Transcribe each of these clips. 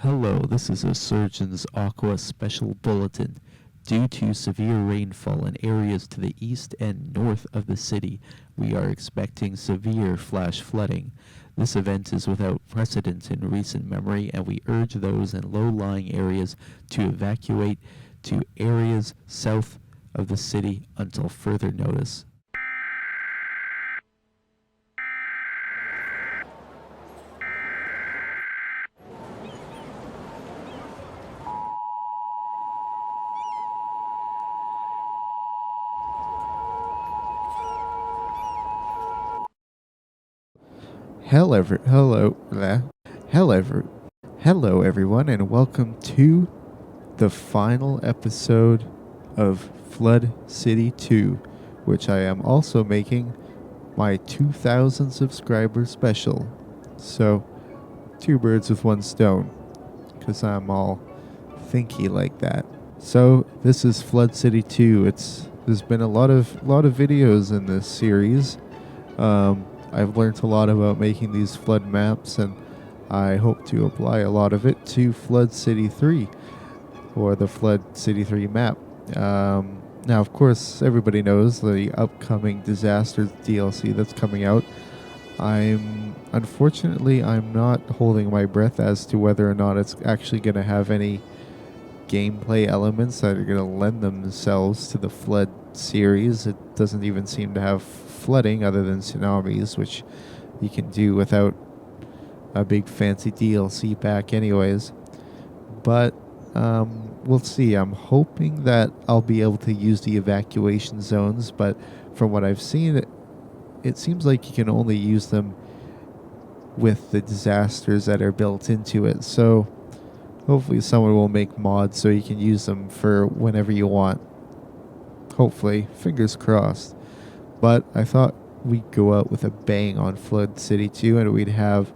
Hello, this is a Surgeon's Aqua Special Bulletin. Due to severe rainfall in areas to the east and north of the city, we are expecting severe flash flooding. This event is without precedent in recent memory, and we urge those in low-lying areas to evacuate to areas south of the city until further notice. Hello everyone, and welcome to the final episode of Flood City 2, which I am also making my 2,000 subscriber special. So, two birds with one stone, because I'm all thinky like that. So, this is Flood City 2. There's been a lot of videos in this series. I've learned a lot about making these flood maps, and I hope to apply a lot of it to Flood City 3, or the Flood City 3 map. Now, of course, everybody knows the upcoming Disasters DLC that's coming out. Unfortunately, I'm not holding my breath as to whether or not it's actually going to have any gameplay elements that are going to lend themselves to the Flood series. It doesn't even seem to have flooding other than tsunamis, which you can do without a big fancy DLC pack anyways. But we'll see. I'm hoping that I'll be able to use the evacuation zones, but from what I've seen, it seems like you can only use them with the disasters that are built into it. So hopefully someone will make mods so you can use them for whenever you want. Hopefully, fingers crossed. But I thought we'd go out with a bang on Flood City 2, and we'd have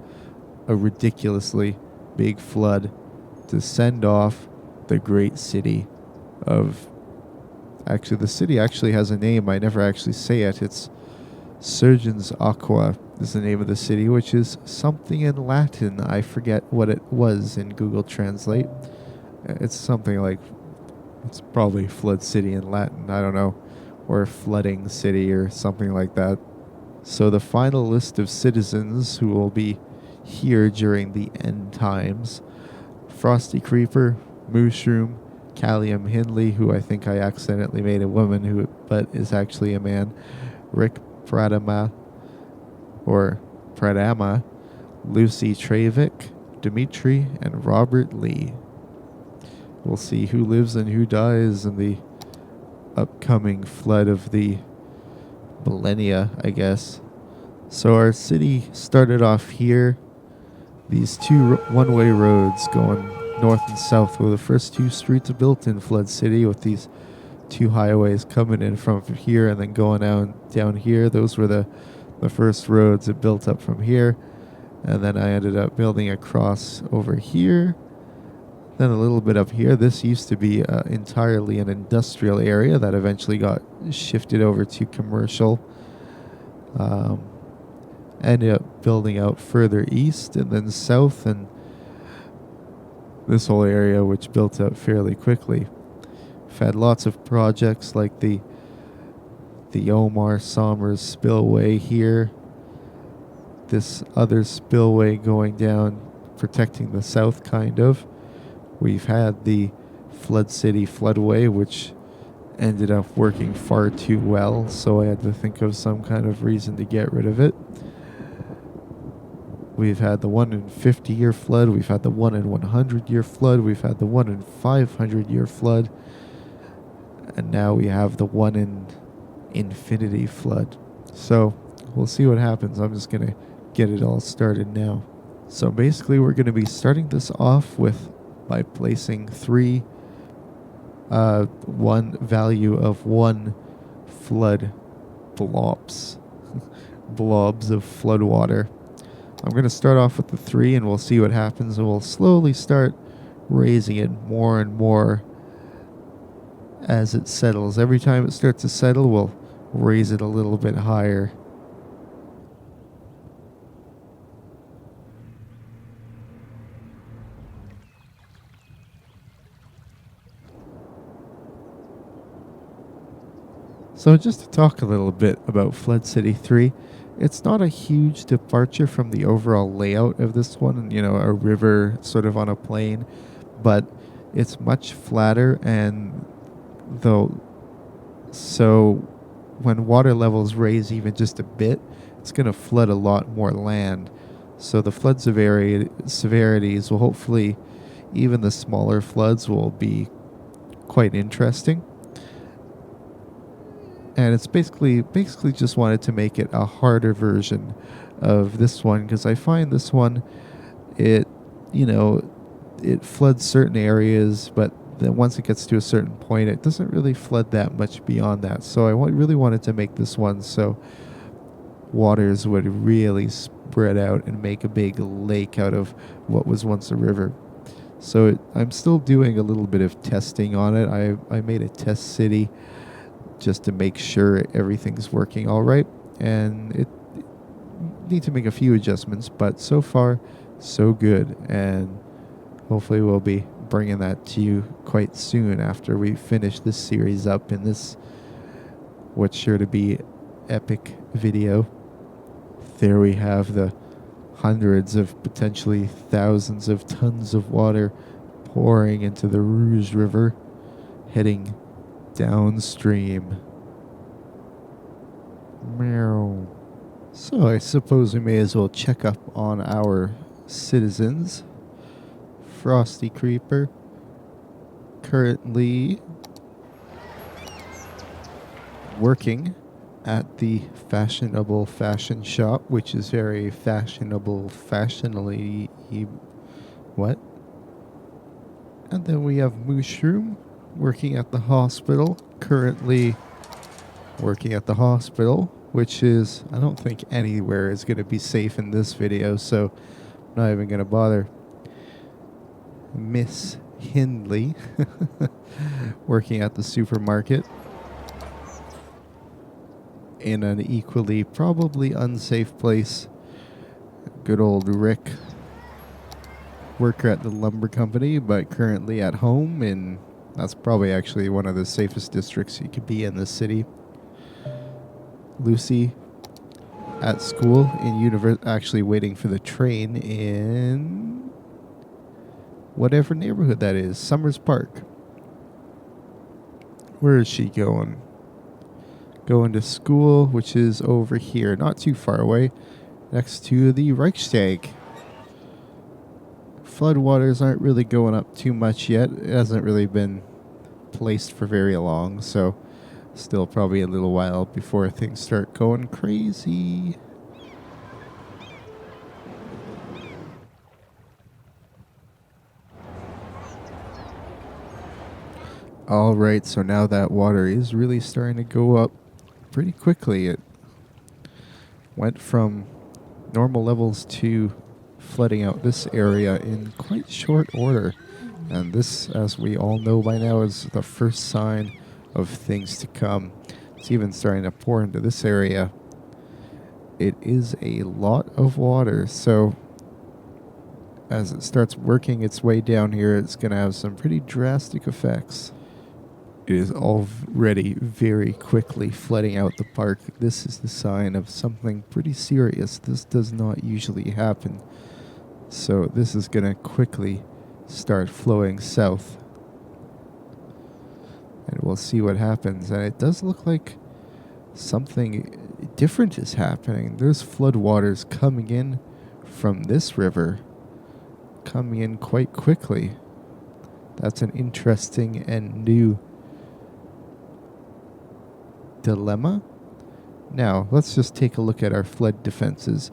a ridiculously big flood to send off the great city of... Actually, the city actually has a name. I never actually say it. It's Surgeon's Aqua is the name of the city, which is something in Latin. I forget what it was in Google Translate. It's something like... It's probably Flood City in Latin. I don't know. Or Flooding City or something like that. So the final list of citizens who will be here during the end times: Frosty Creeper, Mushroom, Callium Hindley, who I think I accidentally made a woman but is actually a man, Rick Pradama, Lucy Travick, Dimitri, and Robert Lee. We'll see who lives and who dies in the upcoming flood of the millennia, I guess. So our city started off here. These two one-way roads going north and south were the first two streets built in Flood City, with these two highways coming in from here and then going down here. Those were the first roads that built up from here. And then I ended up building across over here. Then a little bit up here. This used to be entirely an industrial area that eventually got shifted over to commercial. Ended up building out further east and then south, and this whole area, which built up fairly quickly. We've had lots of projects like the Omar Somers spillway here. This other spillway going down, protecting the south, kind of. We've had the Flood City floodway, which ended up working far too well, so I had to think of some kind of reason to get rid of it. We've had the 1 in 50-year flood, we've had the 1 in 100-year flood, we've had the 1 in 500-year flood, and now we have the 1 in infinity flood. So we'll see what happens. I'm just going to get it all started now. So basically we're going to be starting this off by placing one value of 1 flood blobs of flood water. I'm going to start off with the 3, and we'll see what happens, and we'll slowly start raising it more and more as it settles. Every time it starts to settle, we'll raise it a little bit higher. So just to talk a little bit about Flood City 3, it's not a huge departure from the overall layout of this one, you know, a river sort of on a plain, but it's much flatter and though so when water levels raise even just a bit, it's going to flood a lot more land. So the flood severities will hopefully, even the smaller floods will be quite interesting. And it's basically just wanted to make it a harder version of this one, because I find this one, it you know it floods certain areas, but then once it gets to a certain point, it doesn't really flood that much beyond that. So I really wanted to make this one so waters would really spread out and make a big lake out of what was once a river. So I'm still doing a little bit of testing on it. I made a test city just to make sure everything's working all right, and it need to make a few adjustments, but so far so good, and hopefully we'll be bringing that to you quite soon after we finish this series up in this what's sure to be epic video. There we have the hundreds of potentially thousands of tons of water pouring into the Rouge River, heading downstream. Meow. So I suppose we may as well check up on our citizens. Frosty Creeper, currently working at the fashionable fashion shop, which is very fashionable, fashionably. What? And then we have Mushroom working at the hospital, currently working at the hospital, which is, I don't think anywhere is going to be safe in this video, so I'm not even going to bother. Miss Hindley working at the supermarket in an equally probably unsafe place. Good old Rick, worker at the lumber company, but currently at home, and that's probably actually one of the safest districts you could be in this city. Lucy at school in actually waiting for the train in whatever neighborhood that is, Summers Park. Where is she going? Going to school, which is over here, not too far away, next to the Reichstag. Floodwaters aren't really going up too much yet. It hasn't really been placed for very long, so still probably a little while before things start going crazy. Alright, so now that water is really starting to go up pretty quickly. It went from normal levels to flooding out this area in quite short order. And this, as we all know by now, is the first sign of things to come. It's even starting to pour into this area. It is a lot of water, so as it starts working its way down here, it's going to have some pretty drastic effects. It is already very quickly flooding out the park. This is the sign of something pretty serious. This does not usually happen. So this is going to quickly start flowing south. And we'll see what happens. And it does look like something different is happening. There's floodwaters coming in from this river, coming in quite quickly. That's an interesting and new dilemma. Now, let's just take a look at our flood defenses.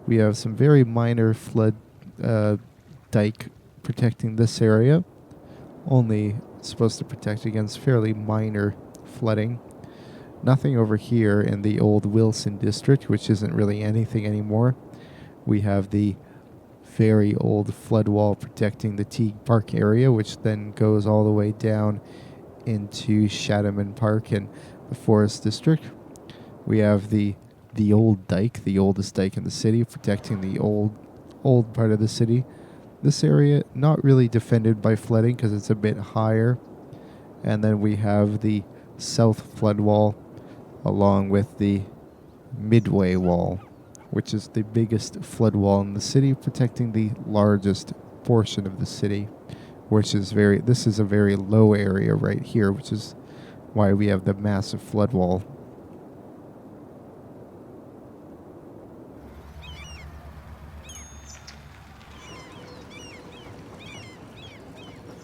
We have some very minor flood dike protecting this area. Only supposed to protect against fairly minor flooding. Nothing over here in the old Wilson district, which isn't really anything anymore. We have the very old flood wall protecting the Teague Park area, which then goes all the way down into Shadowman Park and the Forest District. We have the old dike, the oldest dike in the city, protecting the old part of the city. This area not really defended by flooding because it's a bit higher. And then we have the south flood wall along with the Midway Wall, which is the biggest flood wall in the city, protecting the largest portion of the city, this is a very low area right here, which is why we have the massive flood wall.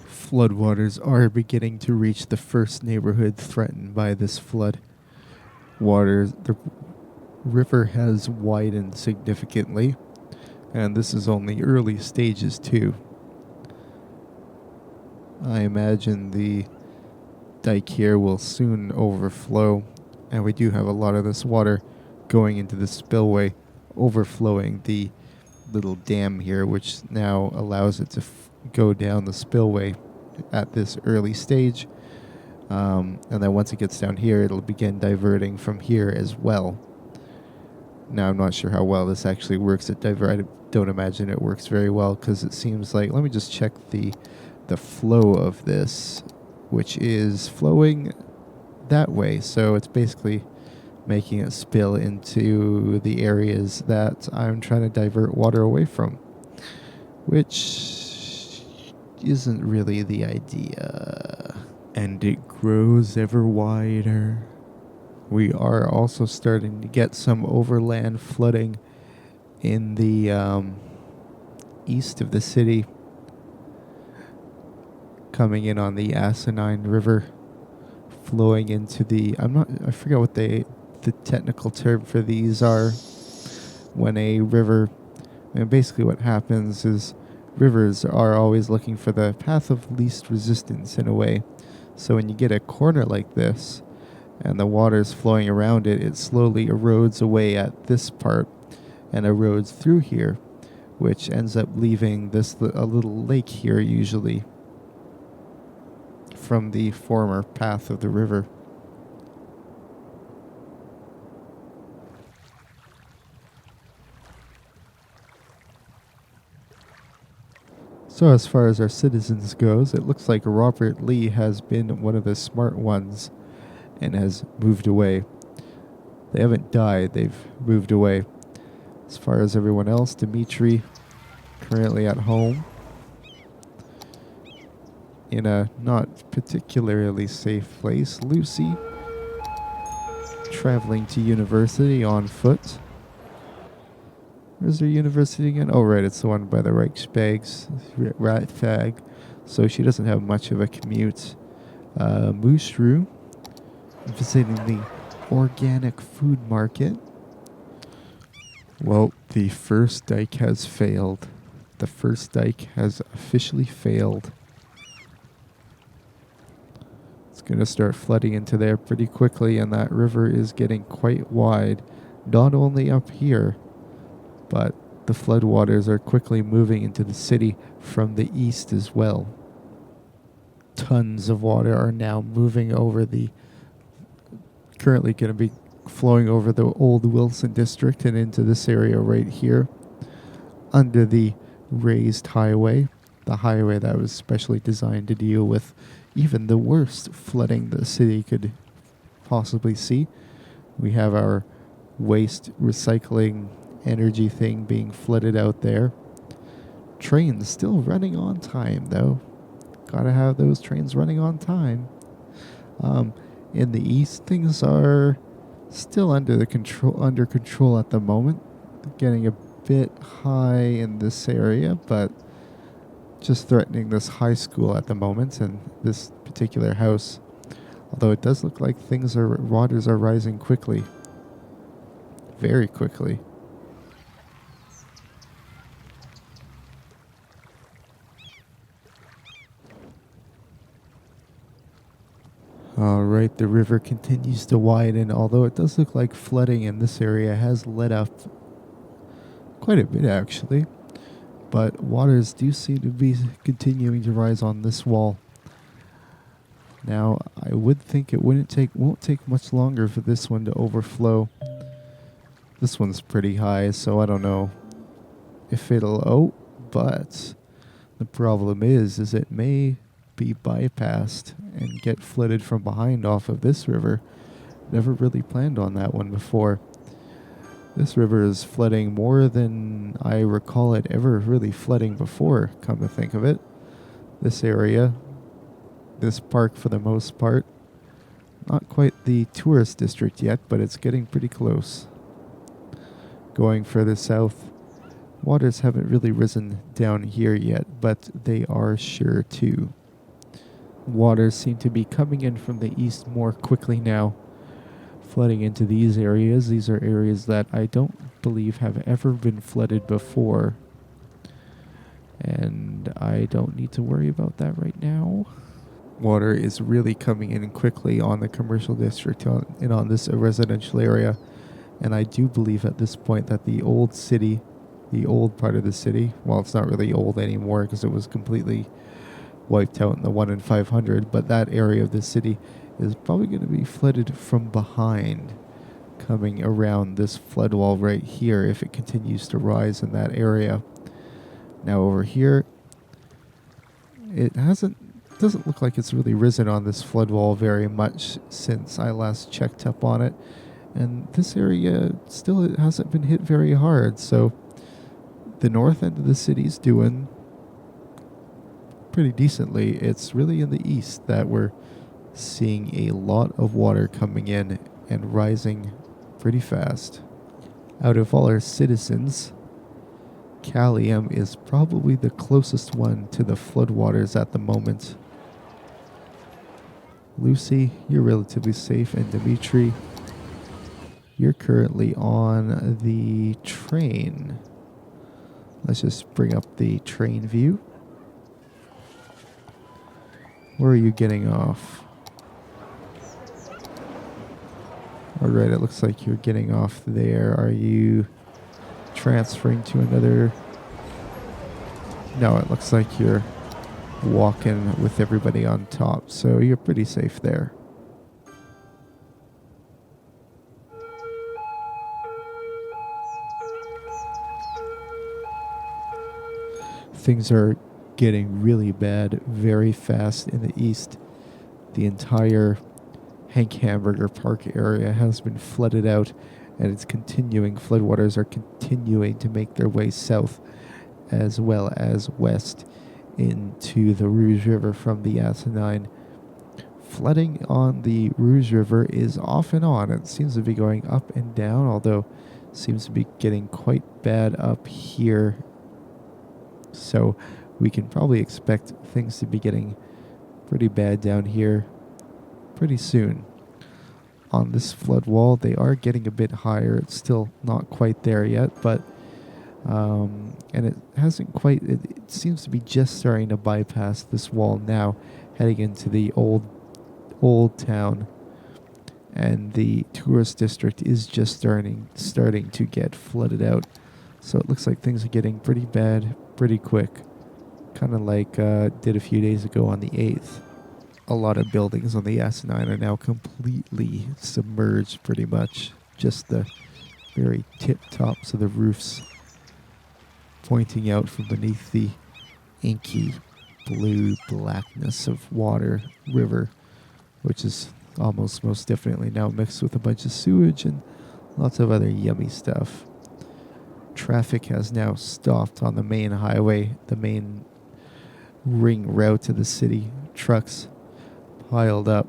Floodwaters are beginning to reach the first neighborhood threatened by this flood. The river has widened significantly, and this is only early stages too. I imagine the dike here will soon overflow, and we do have a lot of this water going into the spillway, overflowing the little dam here, which now allows it to go down the spillway at this early stage. And then once it gets down here, it'll begin diverting from here as well. Now, I'm not sure how well this actually works at divert. I don't imagine it works very well, because it seems like, let me just check the flow of this, which is flowing that way. So it's basically making it spill into the areas that I'm trying to divert water away from, which isn't really the idea. And it grows ever wider. We are also starting to get some overland flooding in the east of the city, coming in on the Asinine River, flowing into I forget what the technical term for these are. When a river, and basically what happens is rivers are always looking for the path of least resistance in a way. So when you get a corner like this, and the water's flowing around it, it slowly erodes away at this part and erodes through here, which ends up leaving a little lake here usually from the former path of the river. So as far as our citizens goes, it looks like Robert Lee has been one of the smart ones and has moved away. They haven't died, they've moved away. As far as everyone else, Dimitri, currently at home, in a not particularly safe place. Lucy, traveling to university on foot. Where's their university again? Oh, right, it's the one by the Reichsfag. So she doesn't have much of a commute. Mushroom, visiting the organic food market. Well, the first dike has failed. The first dike has officially failed. It's going to start flooding into there pretty quickly, and that river is getting quite wide. Not only up here, but the floodwaters are quickly moving into the city from the east as well. Tons of water are now moving over currently going to be flowing over the old Wilson district and into this area right here under the raised highway, the highway that was specially designed to deal with even the worst flooding the city could possibly see. We have our waste recycling energy thing being flooded out there. Trains still running on time though. Gotta have those trains running on time. In the east, things are still under control at the moment. Getting a bit high in this area, but just threatening this high school at the moment and this particular house. Although it does look like waters are rising quickly. Very quickly. Alright, the river continues to widen, although it does look like flooding in this area has let up quite a bit actually. But waters do seem to be continuing to rise on this wall. Now, I would think it won't take much longer for this one to overflow. This one's pretty high, so I don't know if but the problem is it may be bypassed and get flooded from behind off of this river, Never really planned on that one before. This river is flooding more than I recall it ever really flooding before, come to think of it. This area, this park for the most part, not quite the tourist district yet, but it's getting pretty close. Going further south, waters haven't really risen down here yet, but they are sure to. Waters seem to be coming in from the east more quickly now, flooding into these areas. These are areas that I don't believe have ever been flooded before, and I don't need to worry about that right now. Water is really coming in quickly on the commercial district and on this residential area, and I do believe at this point that the old city, the old part of the city, well, it's not really old anymore because it was completely wiped out in the 1 in 500, but that area of the city is probably going to be flooded from behind, coming around this flood wall right here if it continues to rise in that area. Now over here, it doesn't look like it's really risen on this flood wall very much since I last checked up on it, and this area still it hasn't been hit very hard, so the north end of the city's doing pretty decently. It's really in the east that we're seeing a lot of water coming in and rising pretty fast. Out of all our citizens, Callium is probably the closest one to the floodwaters at the moment. Lucy, you're relatively safe, and Dimitri, you're currently on the train. Let's just bring up the train view. Where are you getting off? Alright, it looks like you're getting off there. Are you transferring to another? No, it looks like you're walking with everybody on top, so you're pretty safe there. Things are getting really bad very fast in the east. The entire Hank Hamburger Park area has been flooded out, and it's continuing. Floodwaters are continuing to make their way south as well as west into the Rouge River from the Asinine. Flooding on the Rouge River is off and on. It seems to be going up and down, although it seems to be getting quite bad up here. So we can probably expect things to be getting pretty bad down here pretty soon. On this flood wall, they are getting a bit higher. It's still not quite there yet, but and it hasn't quite, it seems to be just starting to bypass this wall now, heading into the old town, and the tourist district is just starting to get flooded out. So it looks like things are getting pretty bad pretty quick, kind of like did a few days ago on the 8th. A lot of buildings on the S9 are now completely submerged, pretty much. Just the very tip tops of the roofs pointing out from beneath the inky blue blackness of water river, which is almost most definitely now mixed with a bunch of sewage and lots of other yummy stuff. Traffic has now stopped on the main highway, the main ring route to the city. Trucks piled up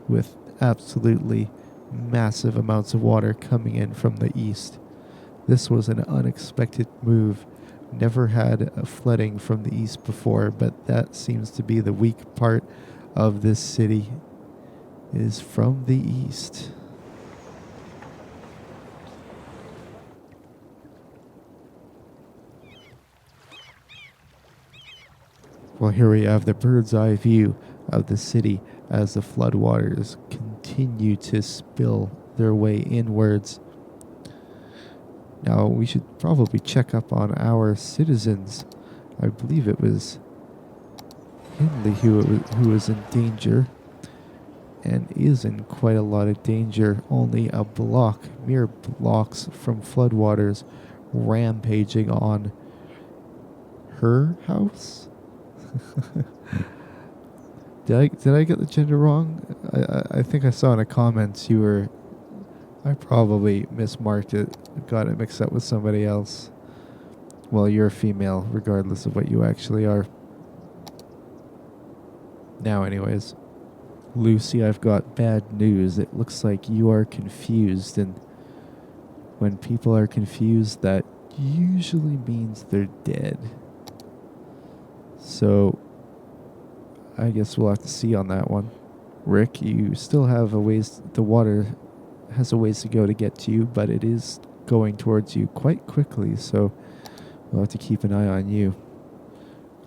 with absolutely massive amounts of water coming in from the east. This was an unexpected move. Never had a flooding from the east before, but that seems to be the weak part of this city, is from the east. Well, here we have the bird's eye view of the city as the floodwaters continue to spill their way inwards. Now, we should probably check up on our citizens. I believe it was Hindley who was in danger and is in quite a lot of danger. Only a block, mere blocks from floodwaters rampaging on her house. Did I get the gender wrong? I think I saw in the comments you were. I probably mismarked it, got it mixed up with somebody else. Well, you're a female, regardless of what you actually are. Now, anyways, Lucy, I've got bad news. It looks like you are confused, and when people are confused, that usually means they're dead. So, I guess we'll have to see on that one. Rick, you still have a ways. The water has a ways to go to get to you, but it is going towards you quite quickly, so we'll have to keep an eye on you.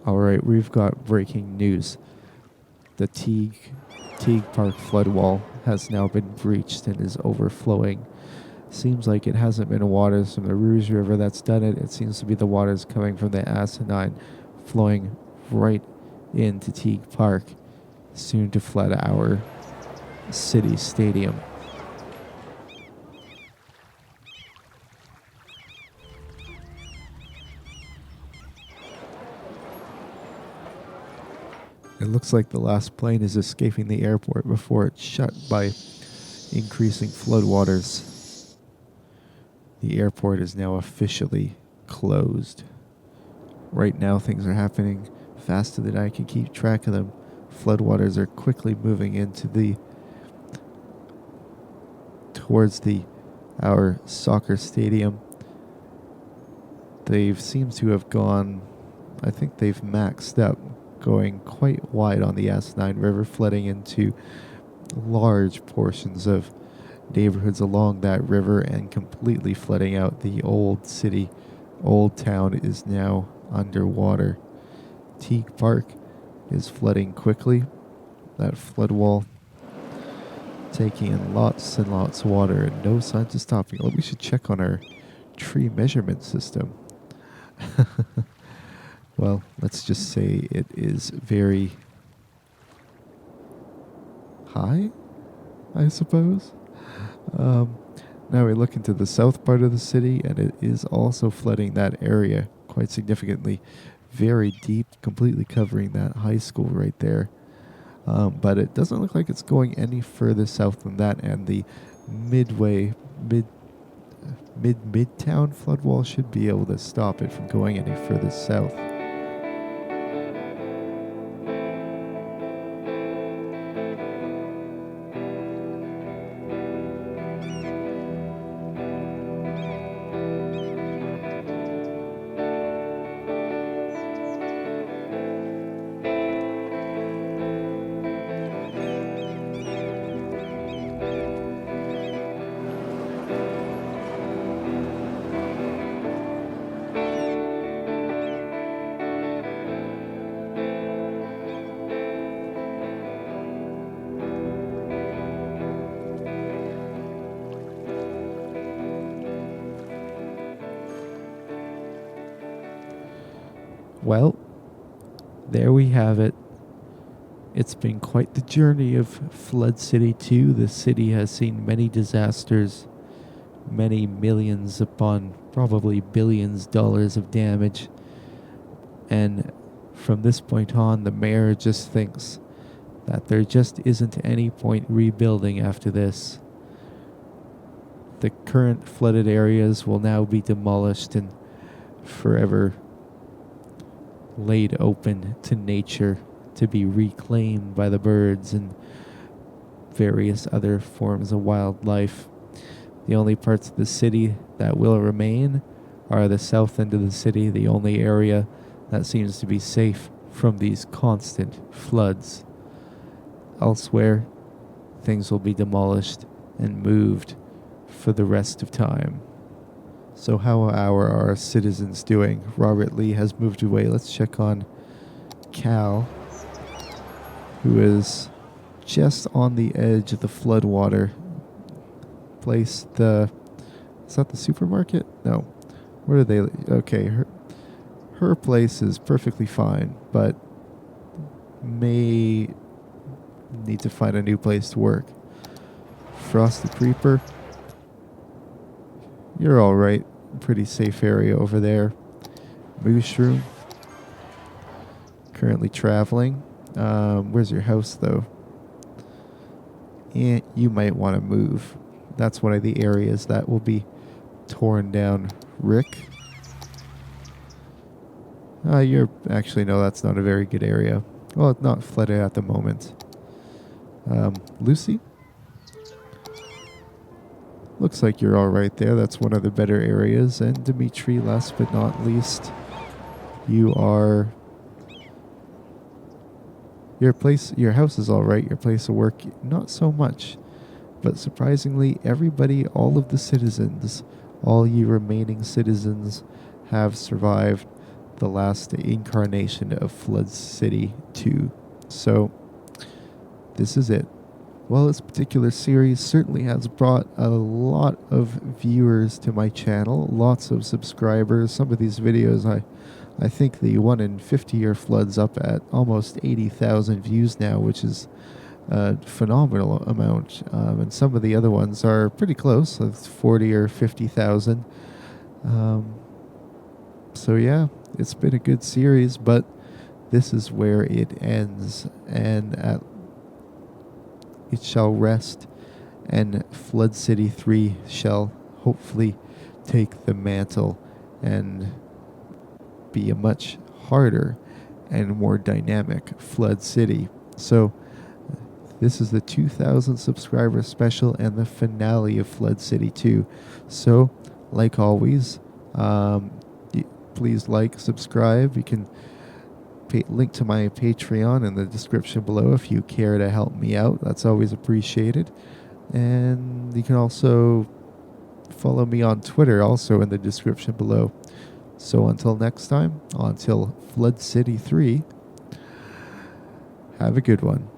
Alright, we've got breaking news. The Teague Park flood wall has now been breached and is overflowing. Seems like it hasn't been waters from the Rouge River that's done it. It seems to be the waters coming from the Asinine flowing right into Teague Park, soon to flood our city stadium. It looks like the last plane is escaping the airport before it's shut by increasing floodwaters. The airport is now officially closed. Right now things are happening faster than I can keep track of them. Floodwaters are quickly moving towards our soccer stadium. They've seemed to have gone, I think they've maxed up, going quite wide on the Asinine River, flooding into large portions of neighborhoods along that river and completely flooding out the old city. Old Town is now underwater. Teague Park is flooding quickly. That flood wall taking in lots and lots of water and no signs of stopping. Oh, we should check on our tree measurement system. Well, let's just say it is very high, I suppose. Now we look into the south part of the city, and it is also flooding that area quite significantly. Very deep, completely covering that high school right there. But it doesn't look like it's going any further south than that, and the Midtown flood wall should be able to stop it from going any further south. Well, there we have it. It's been quite the journey of Flood City 2. The city has seen many disasters, many millions upon probably billions dollars of damage. And from this point on, the mayor just thinks that there just isn't any point rebuilding after this. The current flooded areas will now be demolished and forever laid open to nature to be reclaimed by the birds and various other forms of wildlife. The only parts of the city that will remain are the south end of the city, the only area that seems to be safe from these constant floods. Elsewhere, things will be demolished and moved for the rest of time. So how are our citizens doing? Robert Lee has moved away. Let's check on Cal, who is just on the edge of the floodwater. Is that the supermarket? No. Where are they? Okay, her place is perfectly fine, but may need to find a new place to work. Frosty Creeper, you're alright. Pretty safe area over there. Mushroom, currently traveling. Where's your house, though? Yeah, you might want to move. That's one of the areas that will be torn down. Rick? You're actually, no, that's not a very good area. Well, it's not flooded at the moment. Lucy? Looks like you're all right there. That's one of the better areas. And Dimitri, last but not least, you are. Your house is all right. Your place of work, not so much. But surprisingly, everybody, all of the citizens, all you remaining citizens, have survived the last incarnation of Flood City 2. So, this is it. Well, this particular series certainly has brought a lot of viewers to my channel, lots of subscribers. Some of these videos, I think the 1 in 50-year flood's up at almost 80,000 views now, which is a phenomenal amount. And some of the other ones are pretty close, like 40 or 50,000. So yeah, it's been a good series, but this is where it ends, and it shall rest, and Flood City 3 shall hopefully take the mantle and be a much harder and more dynamic Flood City. So this is the 2,000 subscriber special and the finale of Flood City 2. So, like always, please like, subscribe. You can link to my Patreon in the description below if you care to help me out. That's always appreciated. And you can also follow me on Twitter, also in the description below. So until next time, until Flood City 3, have a good one.